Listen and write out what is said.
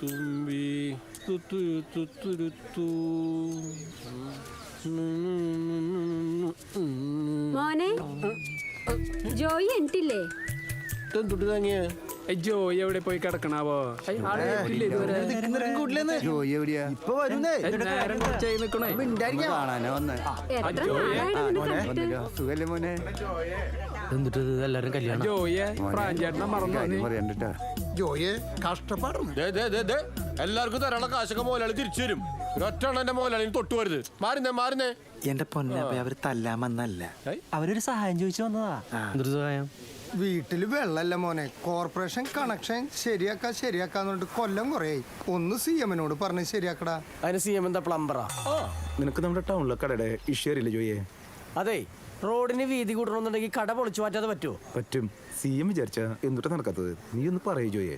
തുമ്പി മോനെ ജോയി എണ്ടില്ലേ? എന്തുട്ട് താങ്ങിയ ജോയി എവിടെ പോയി കിടക്കണാവോ? എല്ലാരും കല്യാണം ജോയെ പ്രാഞ്ചേട്ടനെ മറന്നു. ജോയെ കഷ്ടപ്പാടും എല്ലാവർക്കും തരാനുള്ള കാശൊക്കെ മോലാളി തിരിച്ചു തരും. ഒറ്റ എന്റെ മോലാളി തൊട്ടു വരുത്. മാറുന്നേ എന്റെ പൊന്നപ്പ അവര് തല്ലാമെന്നല്ല, അവരൊരു സഹായം ചോദിച്ചു വന്നതാ. എന്തൊരു സഹായം? വീട്ടില് വെള്ളല്ല മോനെ, കോർപ്പറേഷൻ കണക്ഷൻ ശരിയാക്കാന്ന് കൊല്ലം കുറയായി. ഒന്ന് CM നോട് പറഞ്ഞ് ശരിയാക്കടാ. അതിന് CM എന്താ പ്ലംബറാ? നിനക്ക് നമ്മുടെ ടൗണിലെ കടയുടെ ഇഷ്യൂ അറിയില്ല ജോയെ? അതെ, റോഡിന് വീതി കൂട്ടണമെന്നുണ്ടെങ്കിൽ കട പൊളിച്ചു മാറ്റാതെ പറ്റുമോ? പറ്റും. CM വിചാരിച്ച എന്തുട്ടാ നടക്കാത്തത്? നീ ഒന്ന് പറയൂ ജോയെ.